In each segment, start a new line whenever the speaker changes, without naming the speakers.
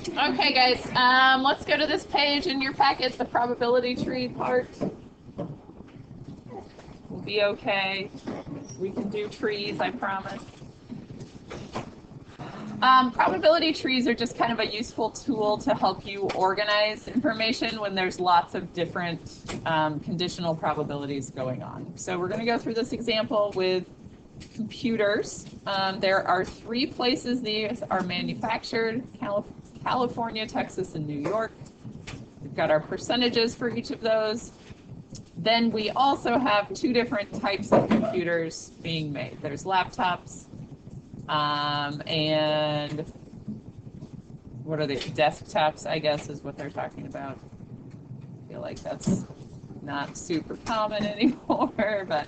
Okay, guys, let's go to this page in your packet, the probability tree part. We'll be okay. We can do trees, I promise. Probability trees are just kind of a useful tool to help you organize information when there's lots of different conditional probabilities going on. So we're going to go through this example with computers. There are 3 places these are manufactured: California, Texas, and New York. We've got our percentages for each of those. Then we also have 2 different types of computers being made. There's laptops and what are they? Desktops, I guess, is what they're talking about. I feel like that's not super common anymore, but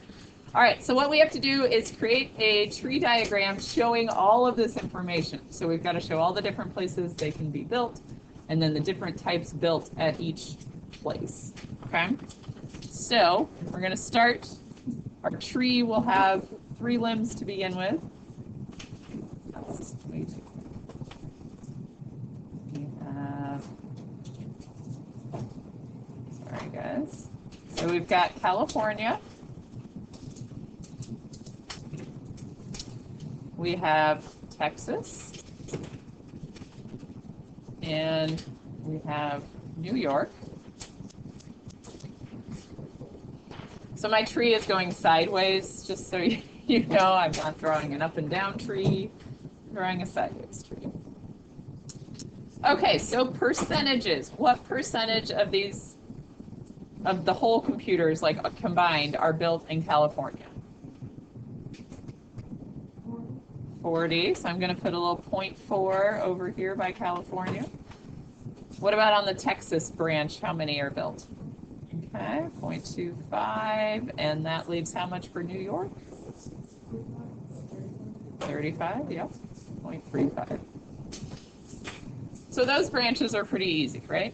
all right, so what we have to do is create a tree diagram showing all of this information. So we've got to show all the different places they can be built, and then the different types built at each place, okay? So we're going to start. Our tree will have 3 limbs to begin with. Sorry, guys. So we've got California. We have Texas. And we have New York. So my tree is going sideways, just so you know. I'm not drawing an up and down tree, I'm drawing a sideways tree. Okay, so percentages. What percentage of these, of the whole computers, like combined, are built in California? 40. So I'm going to put a little 0.4 over here by California. What about on the Texas branch? How many are built? Okay, 0.25. And that leaves how much for New York? 35, yep, 0.35. So those branches are pretty easy, right?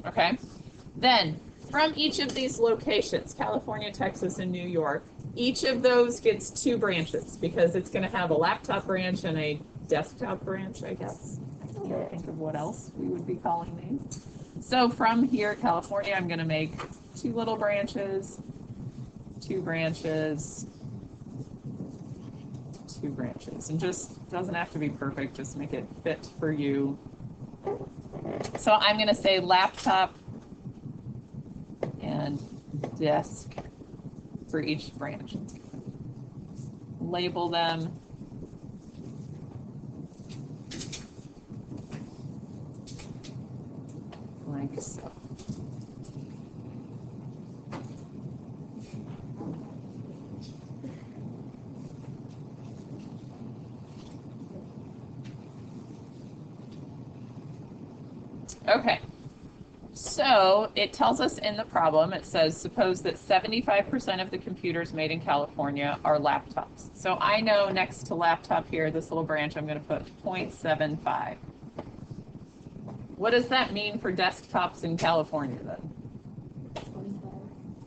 Okay. Then, from each of these locations, California, Texas, and New York, each of those gets 2 branches because it's going to have a laptop branch and a desktop branch, I guess. I can't think of what else we would be calling these. So from here, California, I'm going to make 2 little branches, 2 branches, 2 branches. And just doesn't have to be perfect, just make it fit for you. So I'm going to say laptop and desk for each branch. Label them. Like so. Okay. So it tells us in the problem, it says, suppose that 75% of the computers made in California are laptops. So I know next to laptop here, this little branch, I'm going to put 0.75. What does that mean for desktops in California then?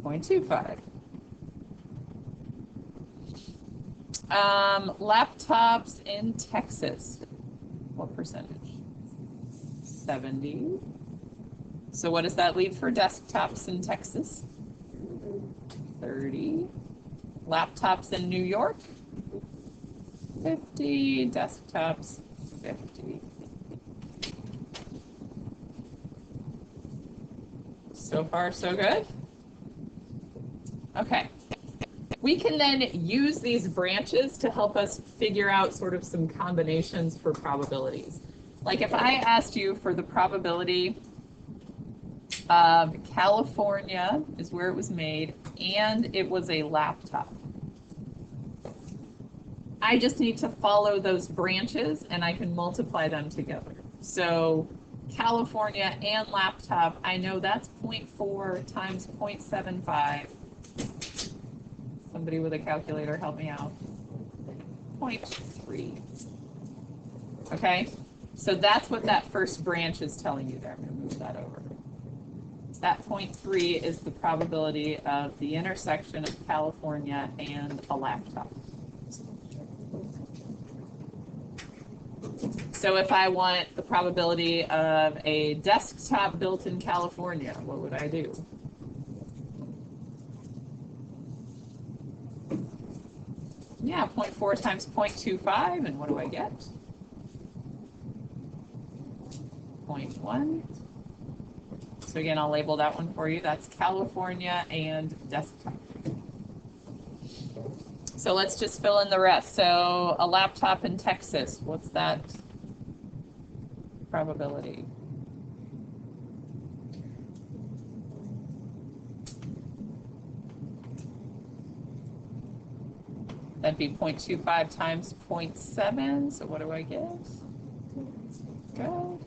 0.25. Laptops in Texas, what percentage? 70. So what does that leave for desktops in Texas? 30. Laptops in New York? 50. Desktops, 50. So far, so good? Okay. We can then use these branches to help us figure out sort of some combinations for probabilities. Like if I asked you for the probability of California is where it was made, and it was a laptop. I just need to follow those branches, and I can multiply them together. So California and laptop, I know that's 0.4 times 0.75. Somebody with a calculator help me out. 0.3. Okay, so that's what that first branch is telling you there. I'm going to move that over. That 0.3 is the probability of the intersection of California and a laptop. So if I want the probability of a desktop built in California, what would I do? Yeah, 0.4 times 0.25, and what do I get? 0.1. So again, I'll label that one for you. That's California and desktop. So let's just fill in the rest. So a laptop in Texas, what's that probability? That'd be 0.25 times 0.7. So what do I get? Good.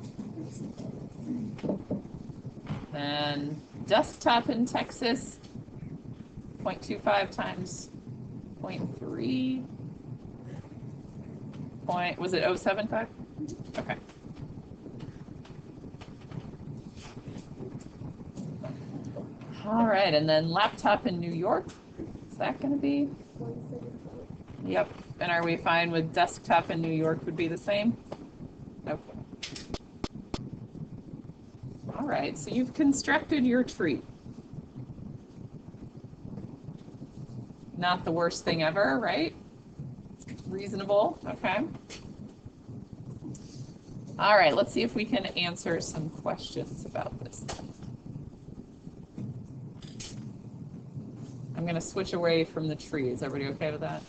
Then desktop in Texas, 0.25 times 0.3. Was it 0.75? Okay. All right, and then laptop in New York, is that going to be? Yep. And are we fine with desktop in New York would be the same? Okay. All right, so you've constructed your tree. Not the worst thing ever, right? Reasonable, okay. All right, let's see if we can answer some questions about this. I'm going to switch away from the tree. Is everybody okay with that?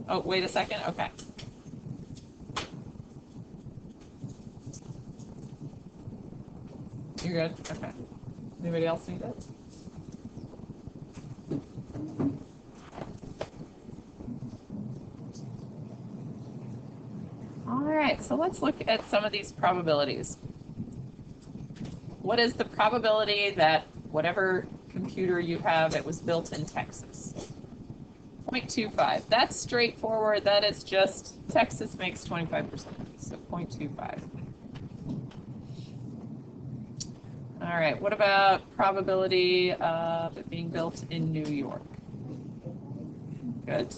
Oh, wait a second. Okay. You're good? Okay. Anybody else need it? All right, so let's look at some of these probabilities. What is the probability that whatever computer you have, it was built in Texas? 0.25. That's straightforward. That is just Texas makes 25%, so 0.25. All right, what about probability of it being built in New York? Good.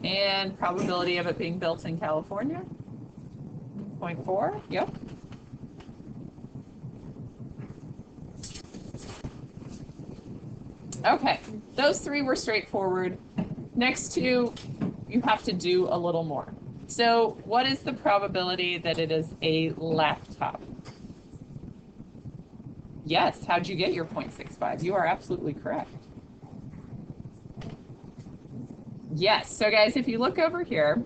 And probability of it being built in California? 0.4, yep. Okay, those three were straightforward. Next two, you have to do a little more. So what is the probability that it is a laptop? Yes, how'd you get your 0.65? You are absolutely correct. Yes, so guys, if you look over here,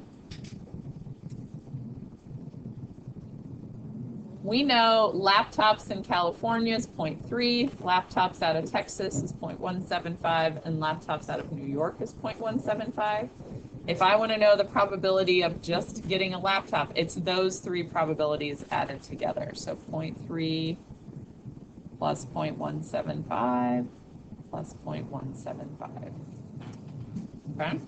we know laptops in California is 0.3, laptops out of Texas is 0.175, and laptops out of New York is 0.175. If I want to know the probability of just getting a laptop, it's those three probabilities added together. So 0.3 plus 0.175 plus 0.175. Okay?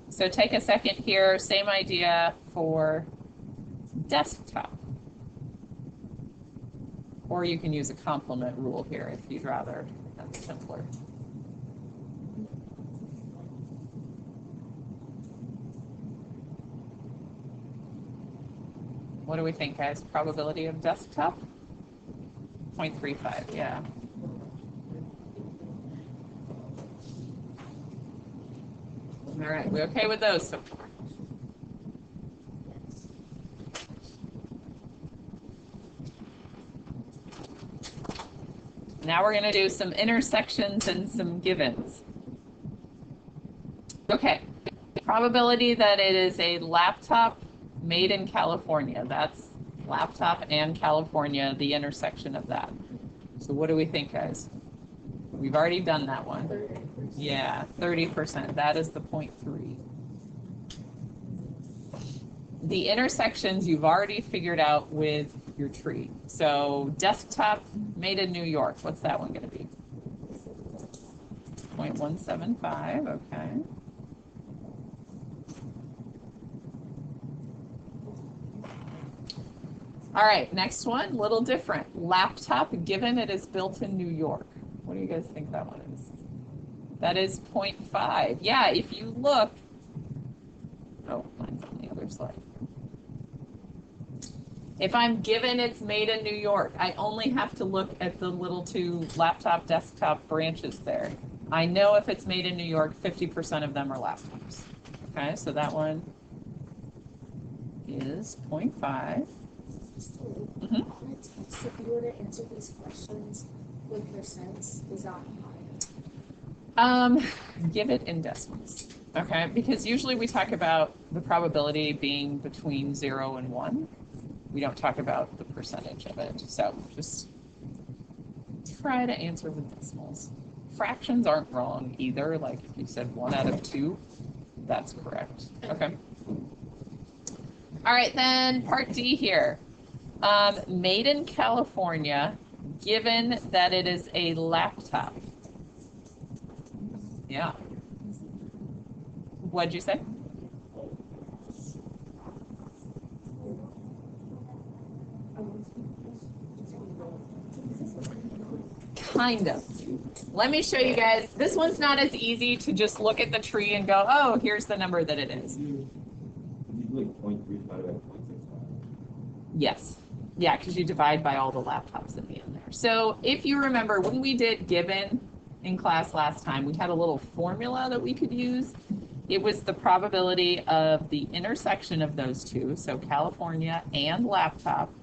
So take a second here, same idea for desktop. Or you can use a complement rule here if you'd rather. That's simpler. What do we think, guys? Probability of desktop? 0.35, yeah. All right, we okay with those so far? Now we're going to do some intersections and some givens. Okay, probability that it is a laptop made in California. That's laptop and California, the intersection of that. So what do we think, guys? We've already done that one. 30%. Yeah, 30%. That is the 0.3. The intersections you've already figured out with your tree. So desktop made in New York. What's that one going to be? 0.175. Okay. All right, next one, little different. Laptop, given it is built in New York. What do you guys think that one is? That is 0.5. Yeah, if you look, oh, mine's on the other slide. If I'm given it's made in New York, I only have to look at the little two laptop, desktop branches there. I know if it's made in New York, 50% of them are laptops. Okay, so that one is 0.5.
On a test, if you were to answer these questions with percents, is that high?
Give it in decimals. Okay, because usually we talk about the probability being between 0 and 1. We don't talk about the percentage of it. So just try to answer with decimals. Fractions aren't wrong either. Like if you said 1 out of 2, that's correct. Okay. All right, then part D here. Made in California, given that it is a laptop. Yeah. What'd you say? Kind of. Let me show you guys. This one's not as easy to just look at the tree and go, oh, here's the number that it is. Yes. Yeah, because you divide by all the laptops at the end there. So if you remember, when we did given in class last time, we had a little formula that we could use. It was the probability of the intersection of those two, so California and laptop,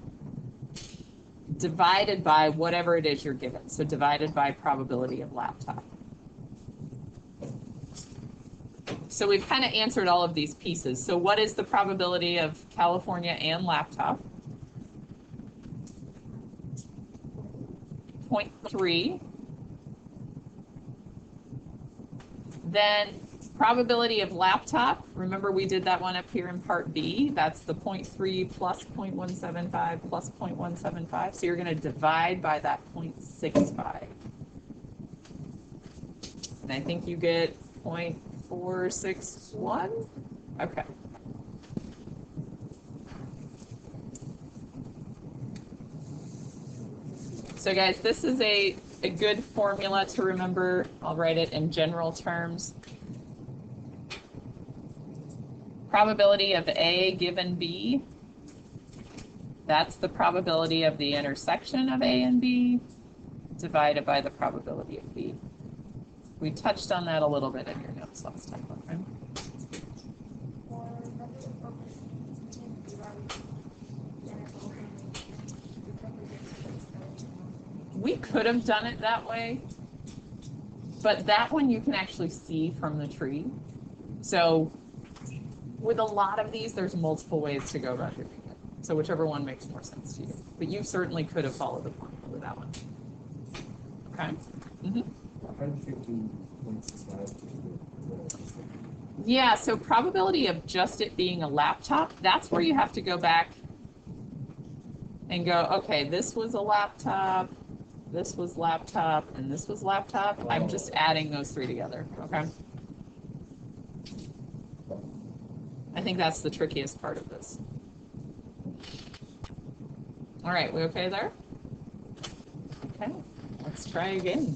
divided by whatever it is you're given. So divided by probability of laptop. So we've kind of answered all of these pieces. So what is the probability of California and laptop? 0.3. Then probability of laptop, remember we did that one up here in part B, that's the 0.3 plus 0.175 plus 0.175, so you're going to divide by that 0.65. And I think you get 0.461? Okay. So guys, this is a good formula to remember. I'll write it in general terms. Probability of A given B, that's the probability of the intersection of A and B divided by the probability of B. We touched on that a little bit in your notes last time, okay? We could have done it that way, but that one you can actually see from the tree. So with a lot of these, there's multiple ways to go about doing it. So whichever one makes more sense to you. But you certainly could have followed the formula with that one. Okay? Mm-hmm. Yeah, so probability of just it being a laptop, that's where you have to go back and go, okay, this was a laptop, this was laptop, and this was laptop. I'm just adding those three together, okay? I think that's the trickiest part of this. All right, we okay there? Okay, let's try again.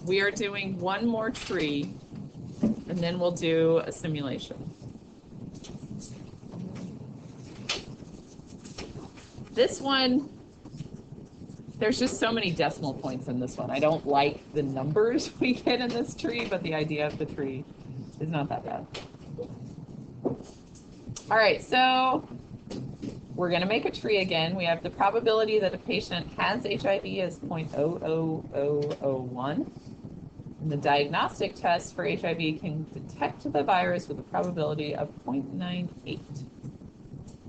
We are doing one more tree, and then we'll do a simulation. This one, there's just so many decimal points in this one. I don't like the numbers we get in this tree, but the idea of the tree is not that bad. All right, so we're going to make a tree again. We have the probability that a patient has HIV is 0.00001. And the diagnostic test for HIV can detect the virus with a probability of 0.98.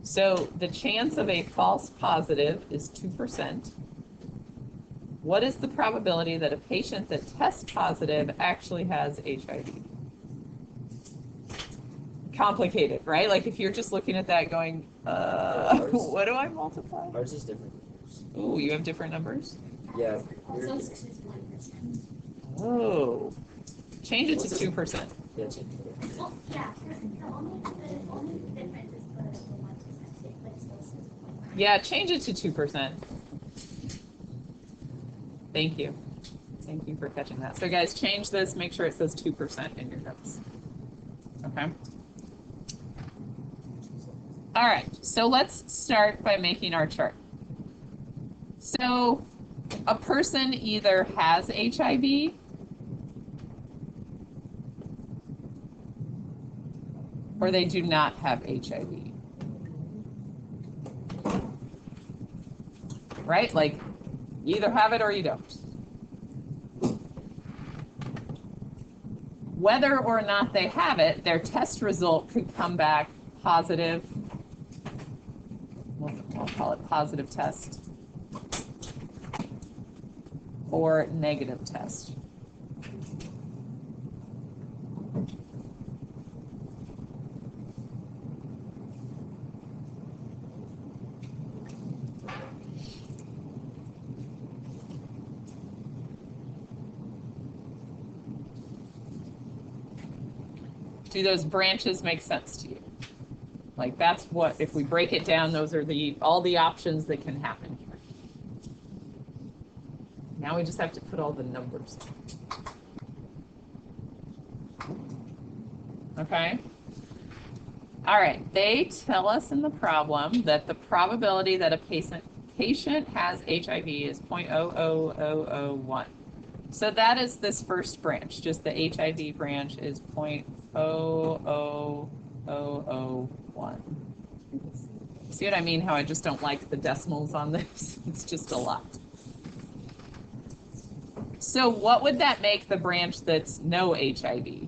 So the chance of a false positive is 2%. What is the probability that a patient that tests positive actually has HIV? Complicated, right? Like if you're just looking at that going, what do I multiply?
Ours is different.
Ooh, you have different numbers?
Yeah.
Oh. Change it to 2%.
Yeah, change it.
Well, yeah, the only difference is
Yeah, change it to 2%. Thank you. Thank you for catching that. So guys, change this, make sure it says 2% in your notes. Okay. All right, so let's start by making our chart. So a person either has HIV or they do not have HIV. Right? Like, you either have it or you don't. Whether or not they have it, their test result could come back positive. I'll call it positive test or negative test. Do those branches make sense to you? Like, that's what, if we break it down, those are all the options that can happen here. Now we just have to put all the numbers. Okay? All right, they tell us in the problem that the probability that a patient has HIV is 0.00001. So that is this first branch, just the HIV branch is 0.00001. See what I mean? How I just don't like the decimals on this? It's just a lot. So what would that make the branch that's no HIV?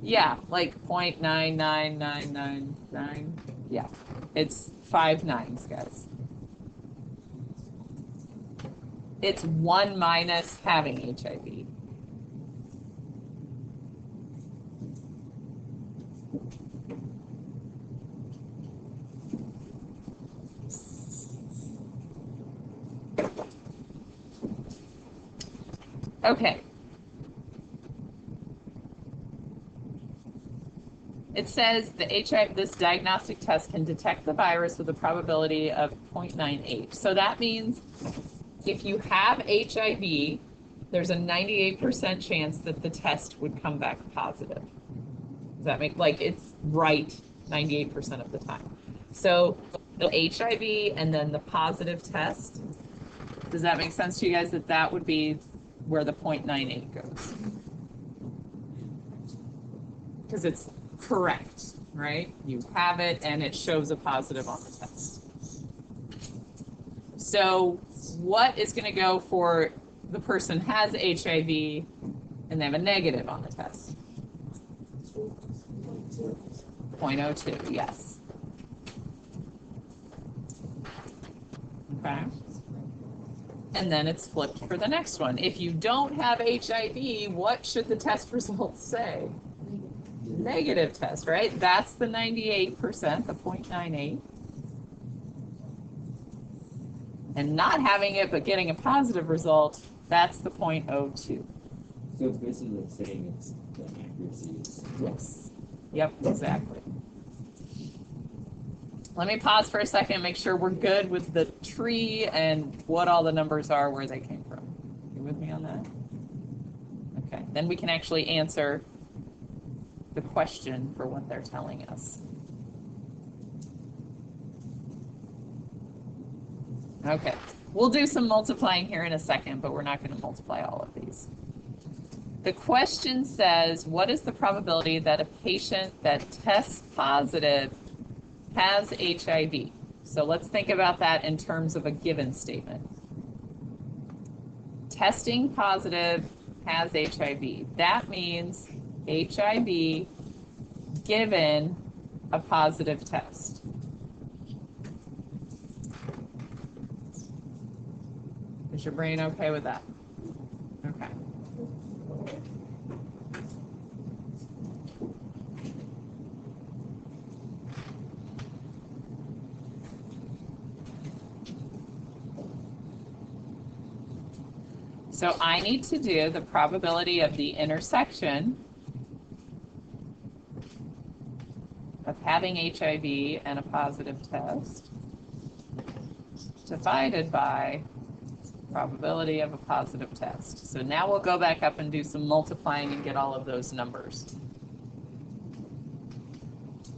Yeah, like 0.99999. Yeah, it's 5 nines, guys. It's 1 minus having HIV. Okay. It says the this diagnostic test can detect the virus with a probability of 0.98. So that means if you have HIV, there's a 98% chance that the test would come back positive. Does that make, like, it's right 98% of the time. So the HIV and then the positive test, does that make sense to you guys, that that would be where the 0.98 goes? Because it's correct, right? You have it and it shows a positive on the test. So what is going to go for the person has HIV and they have a negative on the test? 0.02, yes. Okay. And then it's flipped for the next one. If you don't have HIV, what should the test results say? Negative test, right? That's the 98%, the 0.98. And not having it but getting a positive result, that's the 0.02.
So it's basically saying it's the accuracy is.
Yes. Yep, exactly. Let me pause for a second and make sure we're good with the tree and what all the numbers are, where they came from. You with me on that? Okay, then we can actually answer the question for what they're telling us. Okay, we'll do some multiplying here in a second, but we're not going to multiply all of these. The question says, what is the probability that a patient that tests positive has HIV? So let's think about that in terms of a given statement. Testing positive has HIV. That means HIV given a positive test. Is your brain okay with that? Okay. So I need to do the probability of the intersection of having HIV and a positive test divided by probability of a positive test. So now we'll go back up and do some multiplying and get all of those numbers.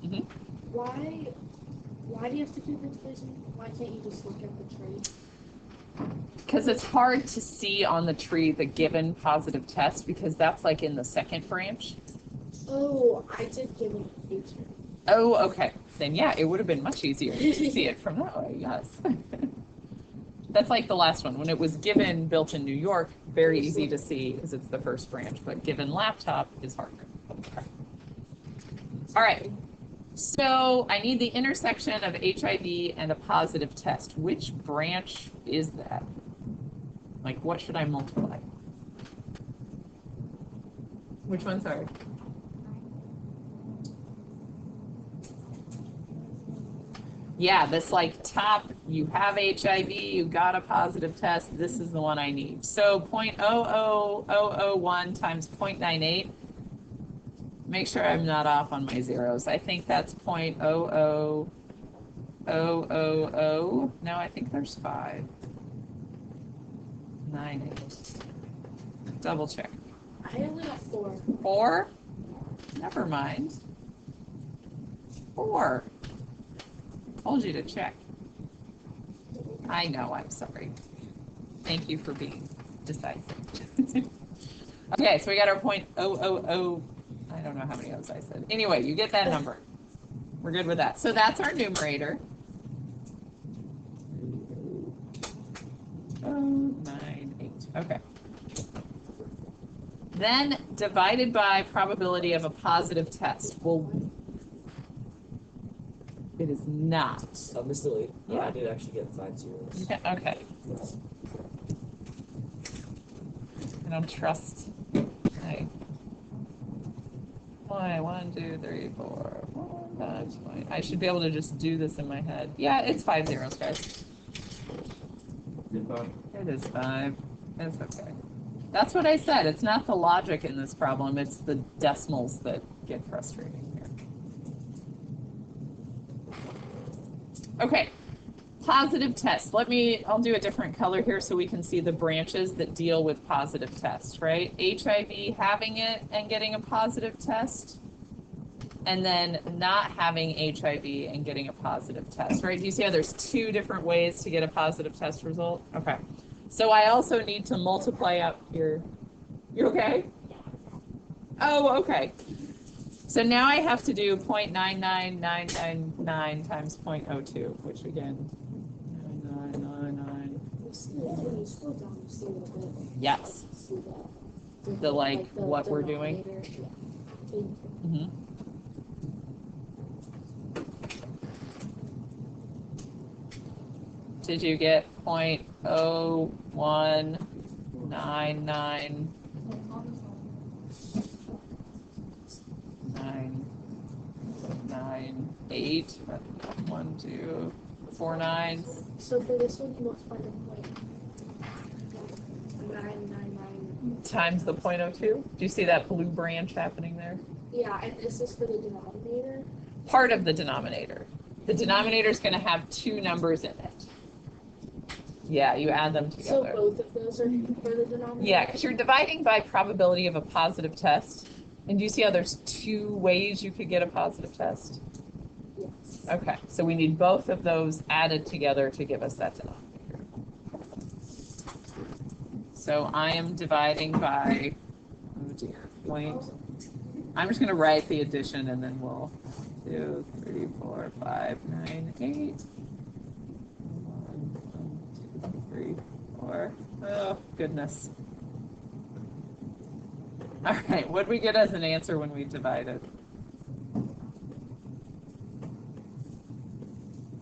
Mm-hmm.
Why do you have to do the division? Why can't you just look at the tree?
Because it's hard to see on the tree the given positive test because that's like in the second branch.
Oh, I did give it a feature.
Oh, okay. Then yeah, it would have been much easier to see it from that way, yes. That's like the last one. When it was given built in New York, very easy to see because it's the first branch, but given laptop is harder. Okay. All right. So I need the intersection of HIV and a positive test. Which branch is that? Like, what should I multiply? Which one, sorry? Yeah, this like top, you have HIV, you got a positive test, this is the one I need. So 0.00001 times 0.98. Make sure I'm not off on my zeros. I think that's 0.00000. No, I think there's 5. 9, 8. Double check.
I only got 4.
4? Never mind. 4. Told you to check. I know, I'm sorry. Thank you for being decisive. Okay, so we got our 0.000. I don't know how many O's I said. Anyway, you get that number. We're good with that. So that's our numerator. 0.98. Okay. Then divided by probability of a positive test. Well, it is not.
Mr. Lee,
Yeah.
I did actually get 5 zeros.
Okay. I don't trust. Okay. 1, 2, 3, 4, 1, 5. I should be able to just do this in my head. Yeah, it's 5 zeros, guys. It is 5. It's okay. That's what I said. It's not the logic in this problem. It's the decimals that get frustrating here. Okay. Positive test. I'll do a different color here so we can see the branches that deal with positive tests, right? HIV, having it and getting a positive test, and then not having HIV and getting a positive test, right? Do you see how there's 2 different ways to get a positive test result? Okay. So I also need to multiply out here. You okay? Oh, okay. So now I have to do 0.99999 times 0.02, which again, 9999.
When you slow down, you see a little bit.
Yes.
See that.
The what we're doing.
Yeah.
Mm-hmm. Did you get 0.0199? 998, 1, 2, 4 9s.
So for this one, you multiply the point 999.
Times the 0.02. Do you see that blue branch happening there?
Yeah, and this is for the denominator.
Part of the denominator. The denominator is going to have 2 numbers in it. Yeah, you add them
So
together.
both of those are for the denominator?
Yeah, because you're dividing by probability of a positive test. And do you see how there's 2 ways you could get a positive test?
Yes.
Okay, so we need both of those added together to give us that denominator. So I am dividing by, oh dear, point. I'm just going to write the addition and then we'll 2, 3, 4, 5, 9, 8. 1, 2, 3, 4. Oh, goodness. All right, what did we get as an answer when we divided?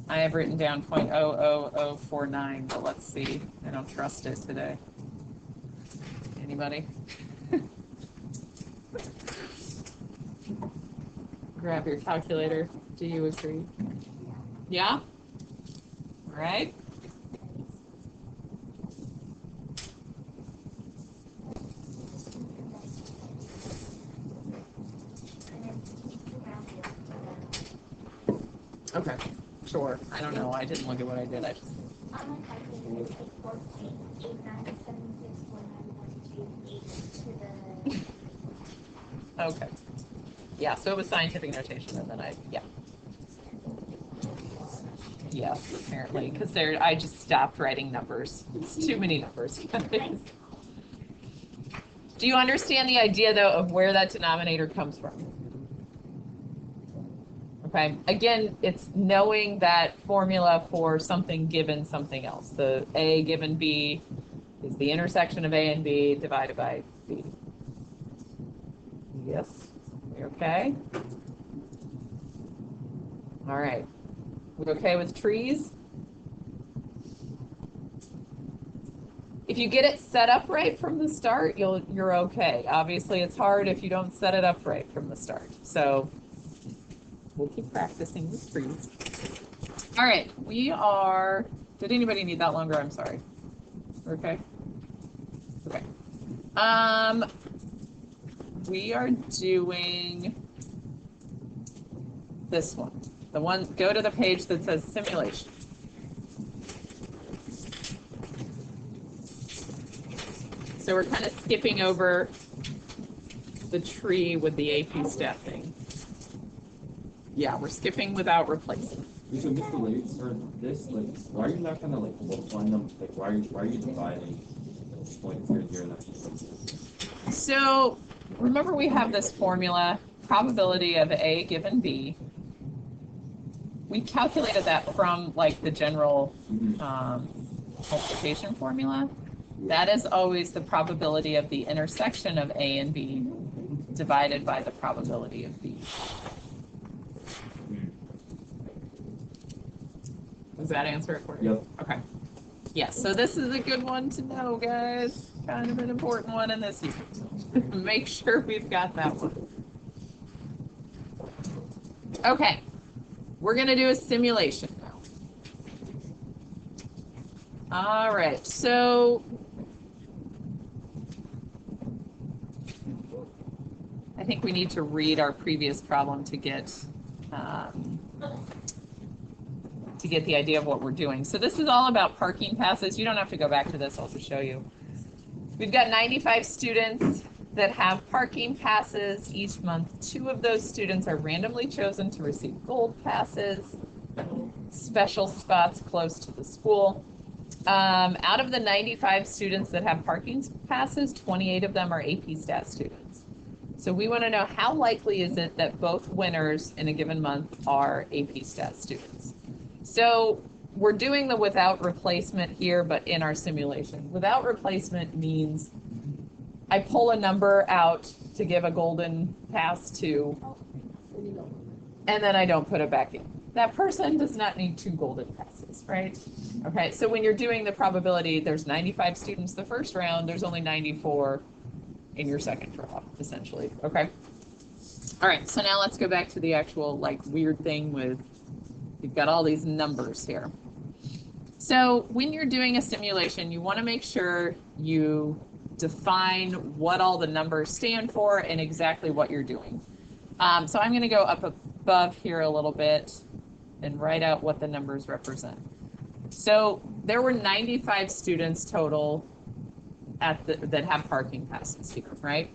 I have written down 0.00049, but let's see. I don't trust it today. Anybody? Grab your calculator. Do you agree? Yeah? All right. Okay, sure. I don't know. I didn't look at what I did. I just.
On my calculator, it's like 14, 8, 9, 7, 6, 4, 9, 1, 2, 8 to the.
Okay. Yeah, so it was scientific notation, and then yeah. Yes, apparently, because I just stopped writing numbers. It's too many numbers. Do you understand the idea, though, of where that denominator comes from? Okay, again, it's knowing that formula for something given something else. The A given B is the intersection of A and B divided by B. Yes, okay? All right, we okay with trees? If you get it set up right from the start, you're okay. Obviously, it's hard if you don't set it up right from the start. So we'll keep practicing with trees. All right, did anybody need that longer? I'm sorry. Okay. Okay. We are doing this one. Go to the page that says simulation. So we're kind of skipping over the tree with the AP stat thing. Yeah, we're skipping without replacing.
So Mr. Lates, or this, like, why are you not gonna like multiply them? Like, why are you dividing points here and here and that?
So remember we have this formula, probability of A given B. We calculated that from like the general multiplication formula. That is always the probability of the intersection of A and B divided by the probability of B. Does that answer it for you?
Yep.
Okay. Yes, so this is a good one to know, guys. Kind of an important one in this unit. Make sure we've got that one. Okay, we're going to do a simulation now. All right, so I think we need to read our previous problem to get the idea of what we're doing. So this is all about parking passes. You don't have to go back to this, I'll just show you. We've got 95 students that have parking passes each month. 2 of those students are randomly chosen to receive gold passes, special spots close to the school. Out of the 95 students that have parking passes, 28 of them are AP Stat students. So we want to know how likely is it that both winners in a given month are AP Stat students. So we're doing the without replacement here, but in our simulation. Without replacement means I pull a number out to give a golden pass to, and then I don't put it back in. That person does not need 2 golden passes, right? Okay, so when you're doing the probability, there's 95 students the first round, there's only 94 in your second draw, essentially, okay? All right, so now let's go back to the actual, like, weird thing with, you've got all these numbers here. So when you're doing a simulation, you want to make sure you define what all the numbers stand for and exactly what you're doing. So I'm going to go up above here a little bit and write out what the numbers represent. So there were 95 students total that have parking passes here, right?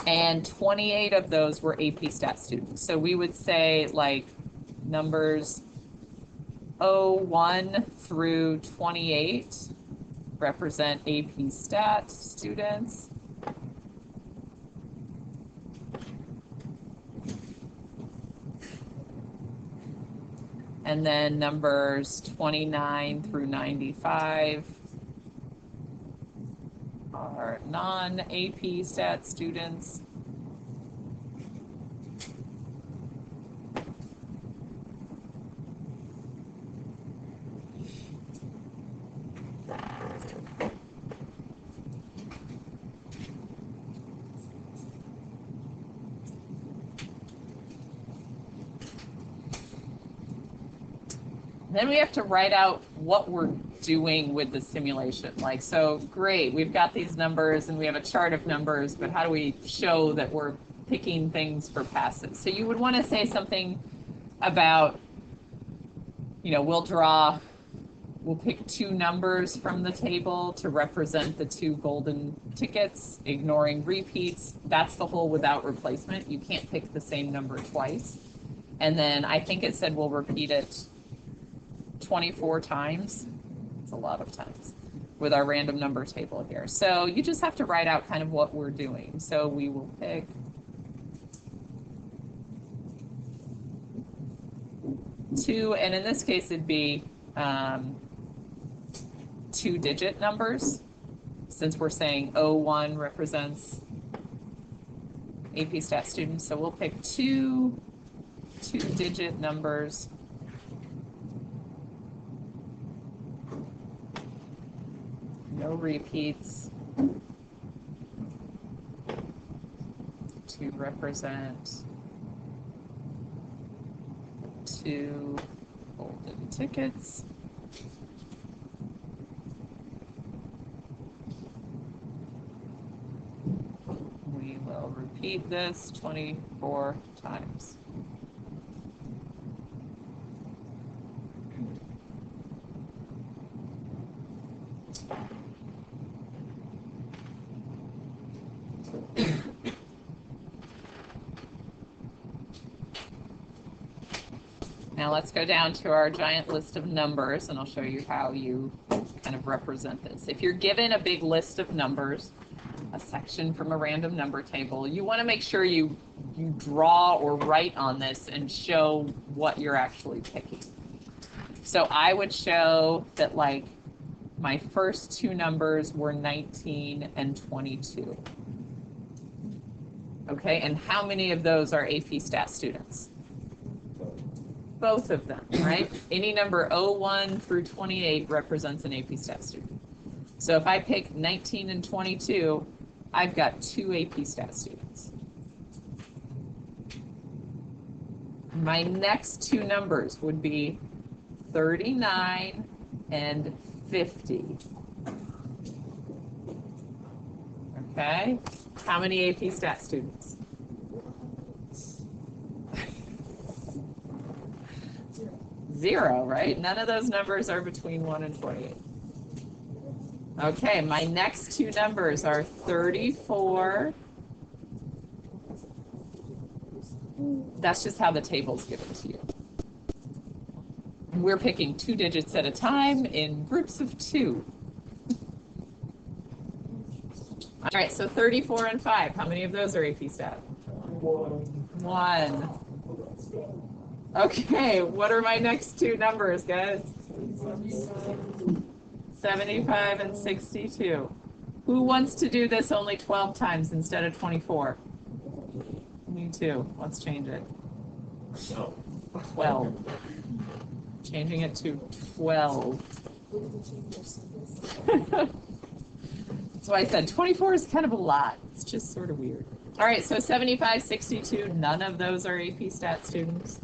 And 28 of those were AP Stat students. So we would say like numbers 01 through 28 represent AP Stat students. And then numbers 29 through 95 are non-AP Stat students. Then we have to write out what we're doing with the simulation. Like, so great, we've got these numbers and we have a chart of numbers, but how do we show that we're picking things for passes? So you would want to say something about we'll pick two numbers from the table to represent the two golden tickets, ignoring repeats. That's the whole without replacement. You can't pick the same number twice. And then I think it said we'll repeat it 24 times. It's a lot of times with our random number table here. So you just have to write out kind of what we're doing. So we will pick two, and in this case it'd be 2-digit numbers, since we're saying 01 represents AP Stat students. So we'll pick two 2-digit numbers. No repeats, to represent two golden tickets. We will repeat this 24 times. Now let's go down to our giant list of numbers, and I'll show you how you kind of represent this. If you're given a big list of numbers, a section from a random number table, you want to make sure you draw or write on this and show what you're actually picking. So I would show that, like, my first two numbers were 19 and 22. Okay, and how many of those are AP Stat students? Both of them, right? Any number 01 through 28 represents an AP Stat student. So if I pick 19 and 22, I've got two AP Stat students. My next two numbers would be 39 and 50. Okay, how many AP Stat students? Zero, right? None of those numbers are between 1 and 28. Okay, my next two numbers are 34. That's just how the table's given to you. We're picking 2 digits at a time in groups of 2. All right, so 34 and 5. How many of those are AP Stat? 1. Okay, what are my next two numbers, guys? 75 and 62. Who wants to do this only 12 times instead of 24? Me too. Let's change it. 12. Changing it to 12. That's why I said 24 is kind of a lot. It's just sort of weird. All right, so 75, 62, none of those are AP Stat students.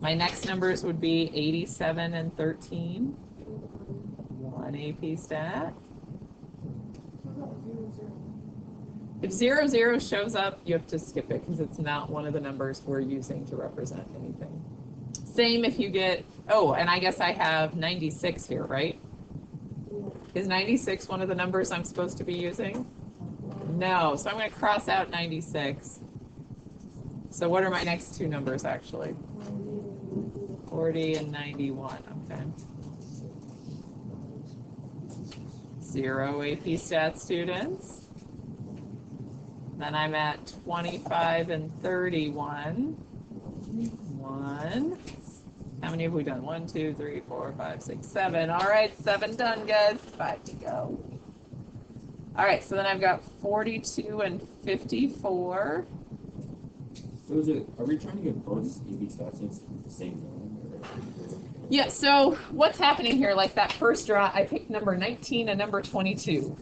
My next numbers would be 87 and 13. 1 AP Stat. If 00 shows up, you have to skip it because it's not one of the numbers we're using to represent anything. Same if you get, oh, and I guess I have 96 here, right? Is 96 one of the numbers I'm supposed to be using? No, so I'm going to cross out 96. So what are my next two numbers actually? 40 and 91, okay. 0 AP Stat students. Then I'm at 25 and 31. 1. How many have we done? 1, 2, 3, 4, 5, 6, 7. All right, 7 done, guys. 5 to go. All right, so then I've got 42 and 54.
So are we trying to get both AP Stat students the same one?
Yeah, so what's happening here, like that first draw, I picked number 19 and number 22.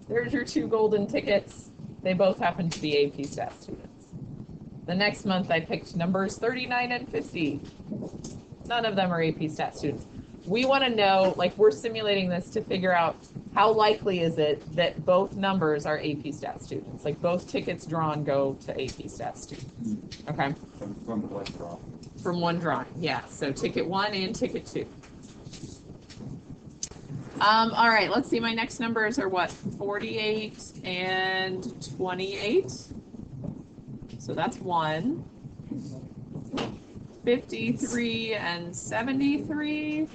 There's your two golden tickets. They both happen to be AP Stat students. The next month I picked numbers 39 and 50. None of them are AP Stat students. We want to know, like, we're simulating this to figure out how likely is it that both numbers are AP Stat students. Like, both tickets drawn go to AP Stat students. Okay?
From what draw?
From one drawing, yeah. So ticket 1 and ticket 2. All right, let's see. My next numbers are what? 48 and 28. So that's 1. 53 and 73.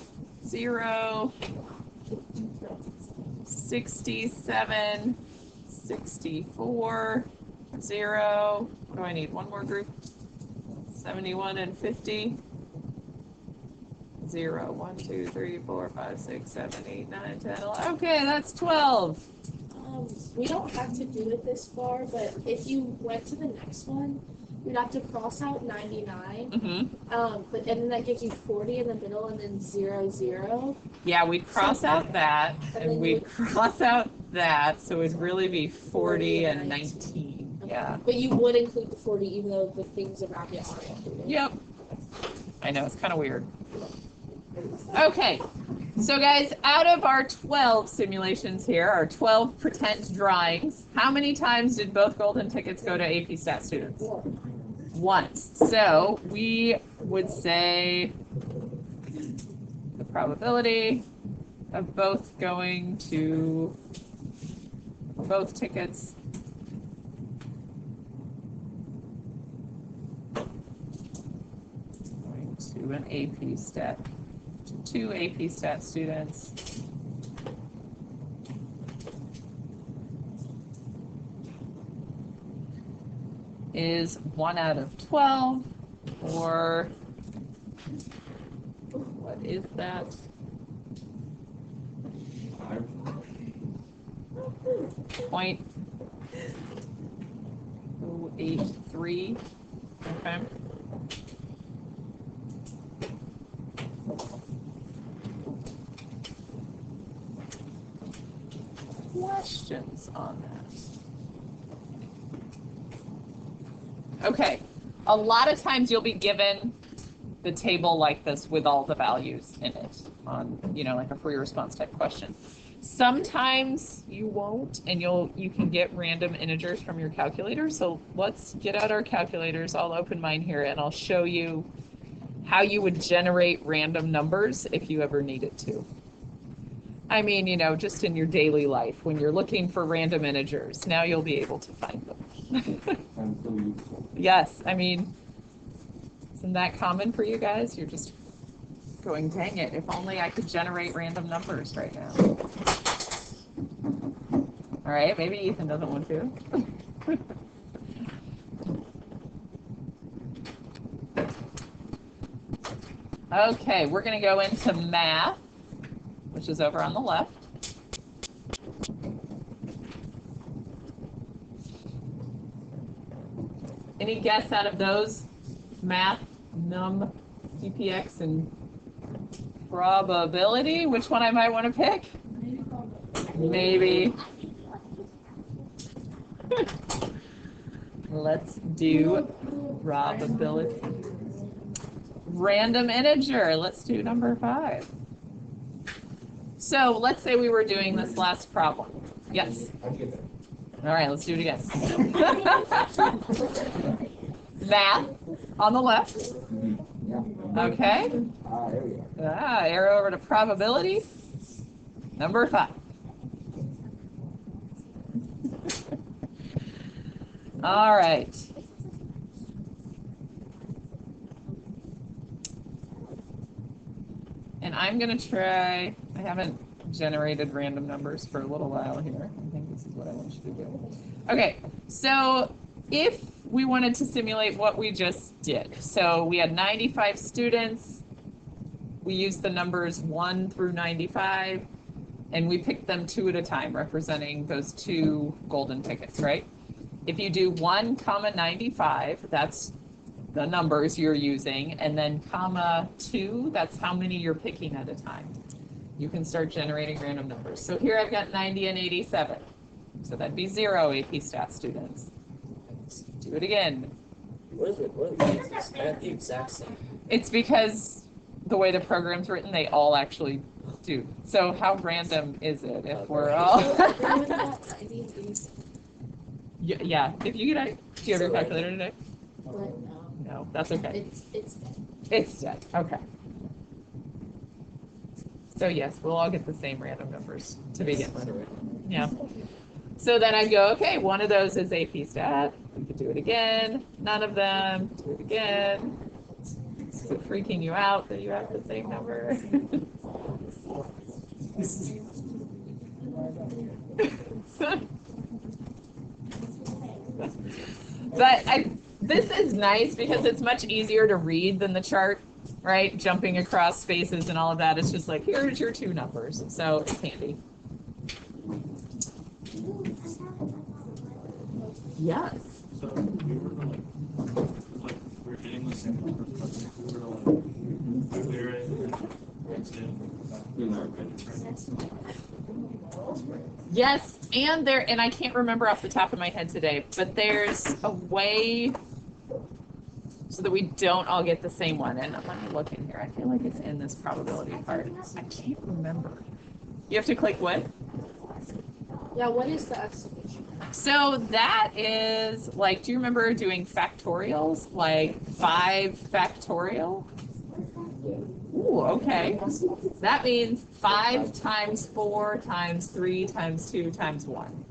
0. 67. 64. 0. Do I need one more group? 71 and 50. 0, 1, 2, 3, 4, 5, 6, 7, 8, 9, 10, 11. Okay, that's 12.
We don't have to do it this far, but if you went to the next one, you'd have to cross out 99. And then that gives you 40 in the middle, and then 0, 0.
Yeah, we'd cross out that, and we'd cross out that, so it'd really be 40 and 19.
Okay.
Yeah.
But you would include the 40, even though the things around it aren't included.
Yep. I know, it's kind of weird. Okay, so guys, out of our 12 simulations here, our 12 pretend drawings, how many times did both golden tickets go to AP Stat students? Once. So we would say the probability of both going to both tickets going to an AP Stat. 2 AP Stat students is 1 out of 12, or what is that? 0.083. Okay. Questions on that? Okay, a lot of times you'll be given the table like this with all the values in it on, like a free response type question. Sometimes you won't, and you can get random integers from your calculator. So let's get out our calculators. I'll open mine here, and I'll show you how you would generate random numbers if you ever needed to. I mean, just in your daily life, when you're looking for random integers, now you'll be able to find them.
Sounds so useful.
Yes, I mean, isn't that common for you guys? You're just going, dang it, if only I could generate random numbers right now. All right, maybe Ethan doesn't want to. Okay, we're going to go into math, which is over on the left. Any guess out of those? Math, num, PPX, and probability? Which one I might want to pick? Maybe. Let's do probability. Random integer. Let's do number 5. So let's say we were doing this last problem. Yes? All right, let's do it again. Math on the left. Okay. Arrow over to probability. Number 5. All right. And I'm going to try, I haven't generated random numbers for a little while here. I think this is what I want you to do. Okay, so if we wanted to simulate what we just did, so we had 95 students, we used the numbers 1 through 95, and we picked them 2 at a time, representing those 2 golden tickets, right? If you do 1, 95, that's the numbers you're using, and then comma 2, that's how many you're picking at a time. You can start generating random numbers. So here I've got 90 and 87. So that'd be 0 AP Stat students. Do it again.
What is that the exact same?
It's because the way the program's written, they all actually do. So how random is it if we're all... Yeah, if you get, do you have your calculator today?
No.
No, that's okay.
It's
It's dead. Okay. So yes, we'll all get the same random numbers to begin with. Yeah. So then I go, okay, one of those is AP Stat. We could do it again. None of them. Do it again. Is it freaking you out that you have the same number? But this is nice because it's much easier to read than the chart, right? Jumping across spaces and all of that. It's just like, here's your two numbers. So it's handy. Yes.
So we were like we're getting the same number, but we were like clear it
Yes, and I can't remember off the top of my head today, but there's a way so that we don't all get the same one. And let me look in here. I feel like it's in this probability part. I can't remember. You have to click what?
Yeah, what is the estimation?
So that is like, do you remember doing factorials? Like 5 factorial? Ooh, okay. That means 5 times 4 times 3 times 2 times 1.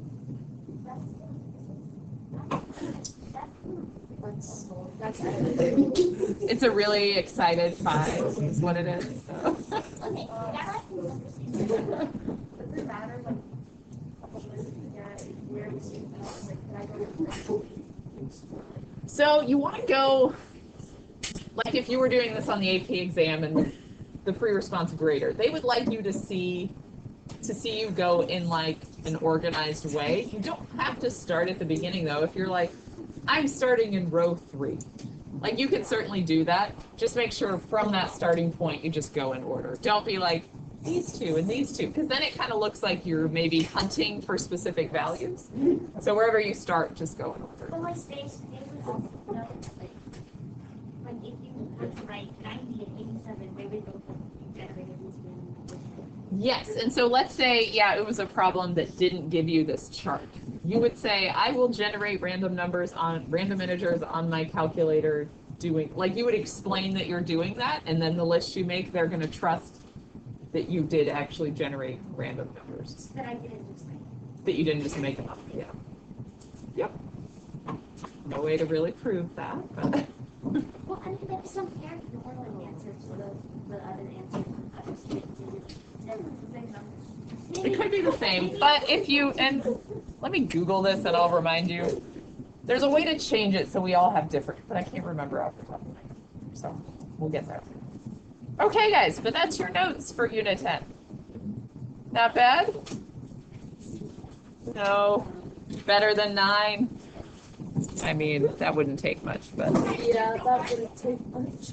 That's
It's a really excited 5 is what it is. So you want to go, like if you were doing this on the AP exam and the free response grader, they would like you to see you go in like an organized way. You don't have to start at the beginning though. If you're like, I'm starting in row 3, like you can certainly do that. Just make sure from that starting point you just go in order. Don't be like these two and these two, because then it kind of looks like you're maybe hunting for specific values. So wherever you start, just go in order.
But like they would also know like if you have to write 90 and 87, they would go generated these random numbers.
Yes, and so let's say, yeah, it was a problem that didn't give you this chart. You would say, I will generate random integers on my calculator doing, like you would explain that you're doing that, and then the list you make, they're going to trust that you did actually generate random numbers.
That I didn't just like.
That you didn't just make them up, yeah. Yep. No way to really prove that, but.
Well, I mean, there's some parents who normally answer to the other answer.
It could be the same, but if you, and let me Google this and I'll remind you. There's a way to change it so we all have different, but I can't remember off the top of my head. So we'll get there. Okay, guys, but that's your notes for Unit 10. Not bad? No. Better than 9? I mean, that wouldn't take much, but.
Yeah, that wouldn't take much.